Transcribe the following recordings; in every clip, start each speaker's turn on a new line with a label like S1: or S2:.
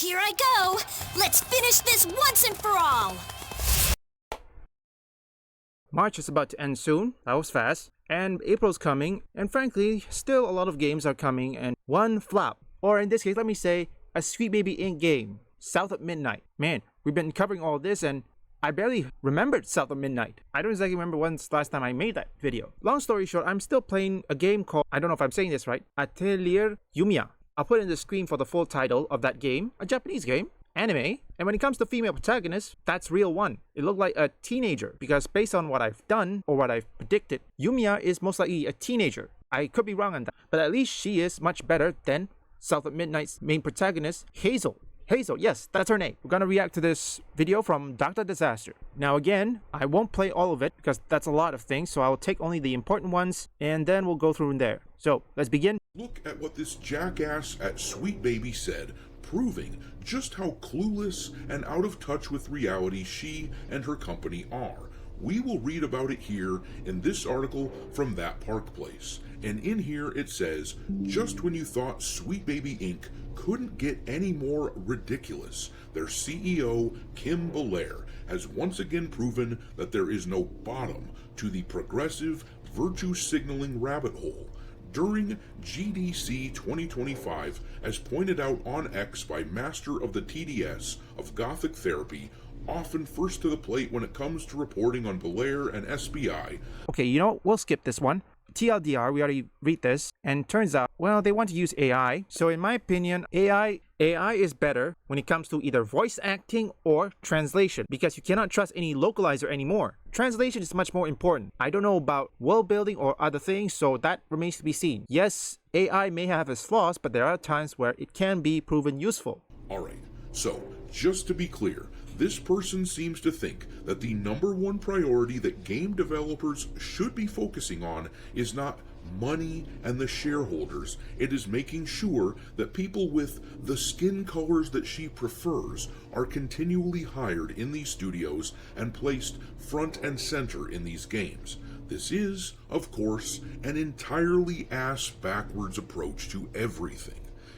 S1: Here I go! Let's finish this once and for all!
S2: March is about to end soon, that was fast, and April's coming, and frankly, still a lot of games are coming, and one flop, or in this case, let me say, a Sweet Baby Inc. game, South of Midnight. Man, we've been covering all this, and I barely remembered South of Midnight. I don't exactly remember when's last time I made that video. Long story short, I'm still playing a game called, I don't know if I'm saying this right, Atelier Yumia. I'll put in the screen for the full title of that game, a Japanese game, anime, and when it comes to female protagonists, that's real one. It looked like a teenager, because based on what I've done, or what I've predicted, Yumia is most likely a teenager. I could be wrong on that, but at least she is much better than South of Midnight's main protagonist, Hazel. Hazel, yes, that's her name. We're gonna react to this video from Dr. Disaster. Now again, I won't play all of it because that's a lot of things, so I'll take only the important ones and then we'll go through in there. So, let's begin.
S3: Look at what this jackass at Sweet Baby said, proving just how clueless and out of touch with reality she and her company are. We will read about it here in this article from That Park Place. And in here it says, just when you thought Sweet Baby Inc. couldn't get any more ridiculous, their CEO, Kim Belair, has once again proven that there is no bottom to the progressive, virtue-signaling rabbit hole. During GDC 2025, as pointed out on X by Master of the TDS of Gothic Therapy, often first to the plate when it comes to reporting on Belair and SBI.
S2: Okay, you know, we'll skip this one. TLDR, we already read this, and turns out, well, they want to use AI. So in my opinion, AI is better when it comes to either voice acting or translation, because you cannot trust any localizer anymore. Translation is much more important. I don't know about world building or other things, so that remains to be seen. Yes, AI may have its flaws, but there are times where it can be proven useful.
S3: Alright, so just to be clear, this person seems to think that the number one priority that game developers should be focusing on is not money and the shareholders. It is making sure that people with the skin colors that she prefers are continually hired in these studios and placed front and center in these games. This is, of course, an entirely ass-backwards approach to everything.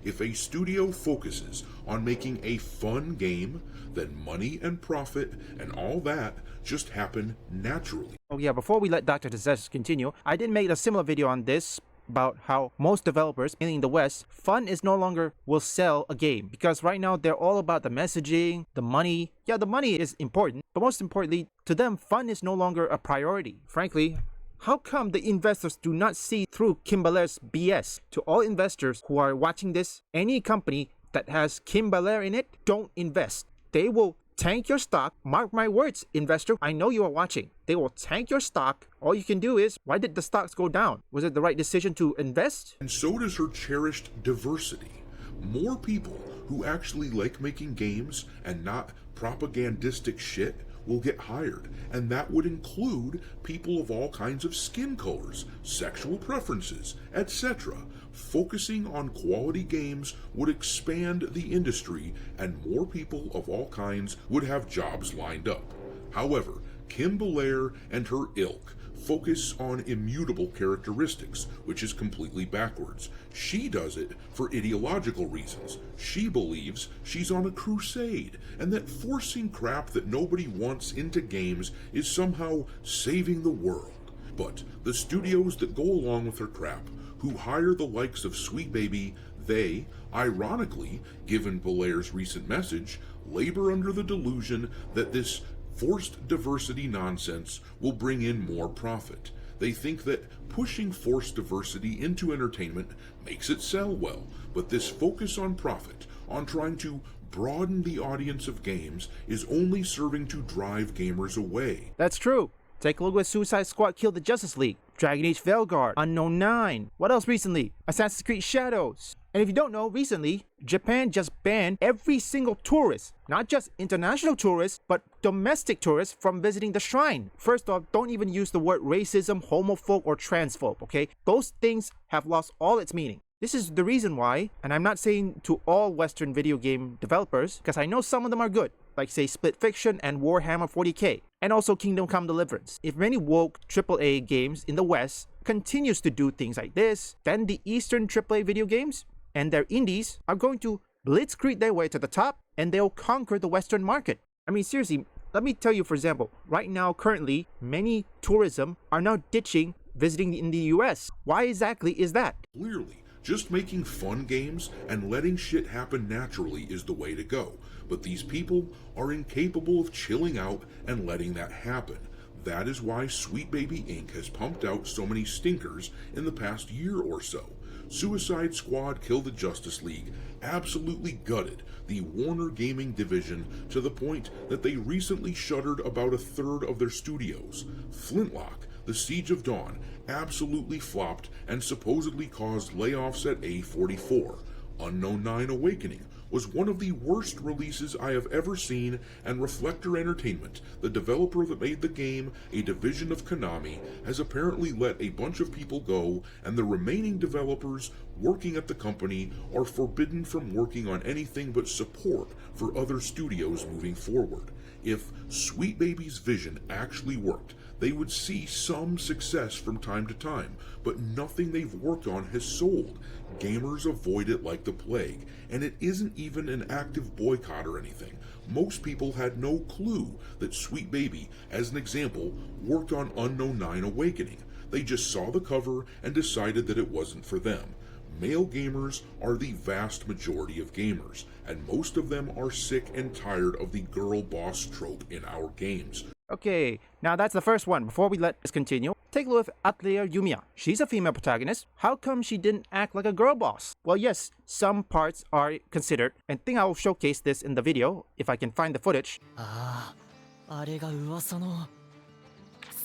S3: If a studio focuses on making a fun game, then money and profit and all that just happen naturally.
S2: Oh yeah, before we let Dr. Disaster continue, I did make a similar video on this about how most developers, mainly in the West, fun is no longer will sell a game, because right now they're all about the messaging, the money. Yeah, the money is important, but most importantly, to them, fun is no longer a priority. Frankly, how come the investors do not see through Kim Belair's BS? To all investors who are watching this, any company that has Kim Belair in it, don't invest. They will tank your stock. Mark my words, investor. I know you are watching. They will tank your stock. All you can do is, why did the stocks go down? Was it the right decision to invest?
S3: And so does her cherished diversity. More people who actually like making games and not propagandistic shit will get hired, and that would include people of all kinds of skin colors, sexual preferences, etc. Focusing on quality games would expand the industry, and more people of all kinds would have jobs lined up. However, Kim Belair and her ilk focus on immutable characteristics, which is completely backwards. She does it for ideological reasons. She believes she's on a crusade, and that forcing crap that nobody wants into games is somehow saving the world. But the studios that go along with her crap, who hire the likes of Sweet Baby, they, ironically, given Belair's recent message, labor under the delusion that this forced diversity nonsense will bring in more profit. They think that pushing forced diversity into entertainment makes it sell well, but this focus on profit, on trying to broaden the audience of games, is only serving to drive gamers away.
S2: That's true. Take a look at Suicide Squad killed the Justice League, Dragon Age Veilguard, Unknown 9. What else recently? Assassin's Creed Shadows. And if you don't know, recently, Japan just banned every single tourist, not just international tourists, but domestic tourists from visiting the shrine. First off, don't even use the word racism, homophobe, or transphobe, okay? Those things have lost all its meaning. This is the reason why, and I'm not saying to all Western video game developers, because I know some of them are good, like say Split Fiction and Warhammer 40k, and also Kingdom Come Deliverance. If many woke AAA games in the West continues to do things like this, then the Eastern AAA video games and their indies are going to blitzkrieg their way to the top, and they'll conquer the Western market. I mean, seriously, let me tell you, for example, right now, currently, many tourism are now ditching visiting in the US. Why exactly is that?
S3: Clearly, just making fun games and letting shit happen naturally is the way to go. But these people are incapable of chilling out and letting that happen. That is why Sweet Baby Inc. has pumped out so many stinkers in the past year or so. Suicide Squad Kill the Justice League absolutely gutted the Warner Gaming division to the point that they recently shuttered about a third of their studios. Flintlock, The Siege of Dawn, absolutely flopped and supposedly caused layoffs at A44. Unknown 9 Awakening was one of the worst releases I have ever seen, and Reflector Entertainment, the developer that made the game a division of Konami, has apparently let a bunch of people go, and the remaining developers working at the company are forbidden from working on anything but support for other studios moving forward. If Sweet Baby's vision actually worked, they would see some success from time to time, but nothing they've worked on has sold. Gamers avoid it like the plague, and it isn't even an active boycott or anything. Most people had no clue that Sweet Baby, as an example, worked on Unknown 9 Awakening. They just saw the cover and decided that it wasn't for them. Male gamers are the vast majority of gamers, and most of them are sick and tired of the girl boss trope in our games.
S2: Okay, now that's the first one. Before we let this continue, take a look at Atelier Yumia. She's a female protagonist. How come she didn't act like a girl boss? Well, yes, some parts are considered, and I think I'll showcase this in the video if I can find the footage.
S4: あれが噂の。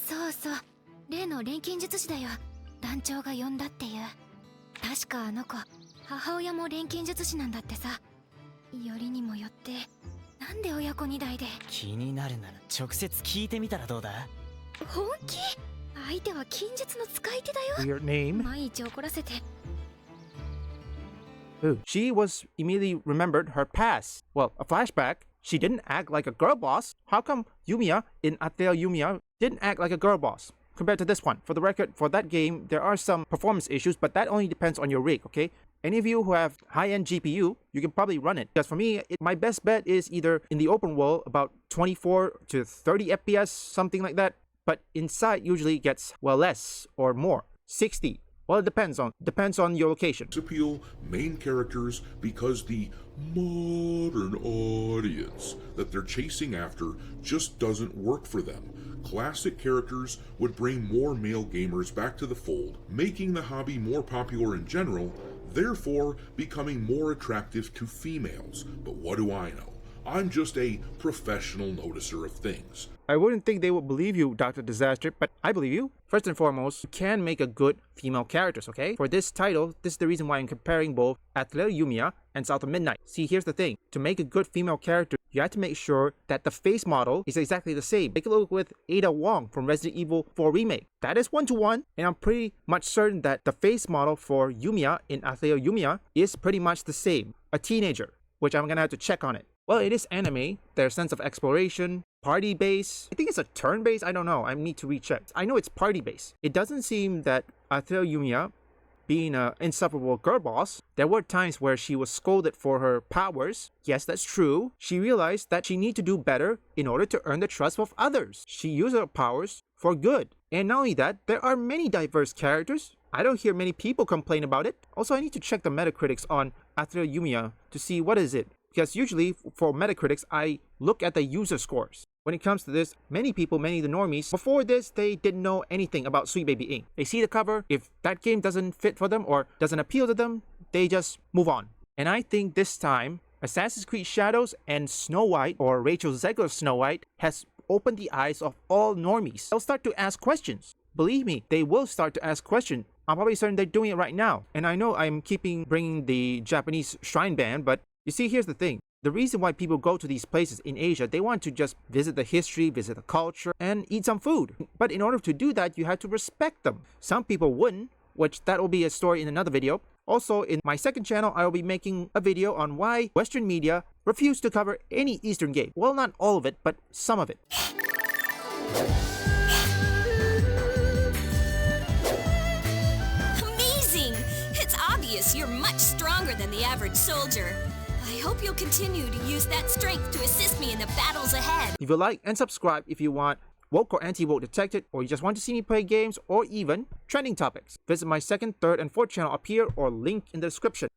S1: そうそう、例の錬金術師だよ。団長が呼んだっていう。確かあの子、母親も錬金術師なんだってさ。よりにもよって、なんで親子二代で。
S4: 気になるなら直接聞いてみたらどうだ？
S1: 本気？相手は禁術の使い手だよ。
S2: Your name?
S1: 毎日怒らせて。
S2: She was immediately remembered her past. Well, a flashback. She didn't act like a girl boss. How come Yumia in Atelier Yumia didn't act like a girl boss compared to this one? For the record, for that game, there are some performance issues, but that only depends on your rig, okay? Any of you who have high-end GPU, you can probably run it. Because for me, my best bet is either in the open world, about 24 to 30 FPS, something like that. But inside usually gets, well, less or more, 60. Well, it depends on your location.
S3: Appeal main characters because the modern audience that they're chasing after just doesn't work for them. Classic characters would bring more male gamers back to the fold, making the hobby more popular in general, therefore becoming more attractive to females. But what do I know? I'm just a professional noticer of things.
S2: I wouldn't think they would believe you, Dr. Disaster, but I believe you. First and foremost, you can make a good female characters, okay? For this title, this is the reason why I'm comparing both Atelier Yumia and South of Midnight. See, here's the thing. To make a good female character, you have to make sure that the face model is exactly the same. Take a look with Ada Wong from Resident Evil 4 Remake. That is 1-to-1, and I'm pretty much certain that the face model for Yumia in Atelier Yumia is pretty much the same. A teenager, which I'm gonna have to check on it. Well, it is anime, their sense of exploration, party-based. I think it's a turn-based, I don't know, I need to recheck. I know it's party-based. It doesn't seem that Atelier Yumia, being an insufferable girl boss, there were times where she was scolded for her powers. Yes, that's true. She realized that she needed to do better in order to earn the trust of others. She used her powers for good. And not only that, there are many diverse characters. I don't hear many people complain about it. Also, I need to check the Metacritics on Atelier Yumia to see what is it. Because usually for Metacritics, I look at the user scores. When it comes to this, many people, many of the normies, before this, they didn't know anything about Sweet Baby Inc. They see the cover, if that game doesn't fit for them or doesn't appeal to them, they just move on. And I think this time, Assassin's Creed Shadows and Snow White, or Rachel Zegler's Snow White, has opened the eyes of all normies. They'll start to ask questions. Believe me, they will start to ask questions. I'm probably certain they're doing it right now. And I know I'm bringing the Japanese shrine band, but you see, here's the thing. The reason why people go to these places in Asia, they want to just visit the history, visit the culture, and eat some food. But in order to do that, you have to respect them. Some people wouldn't, which that will be a story in another video. Also, in my second channel, I will be making a video on why Western media refuse to cover any Eastern game. Well, not all of it, but some of it.
S1: Amazing! It's obvious you're much stronger than the average soldier. I
S5: hope you'll continue to use that strength to assist me in the battles ahead.
S2: Leave a like and subscribe if you want woke or anti-woke detected, or you just want to see me play games, or even trending topics. Visit my second, third, and fourth channel up here or link in the description.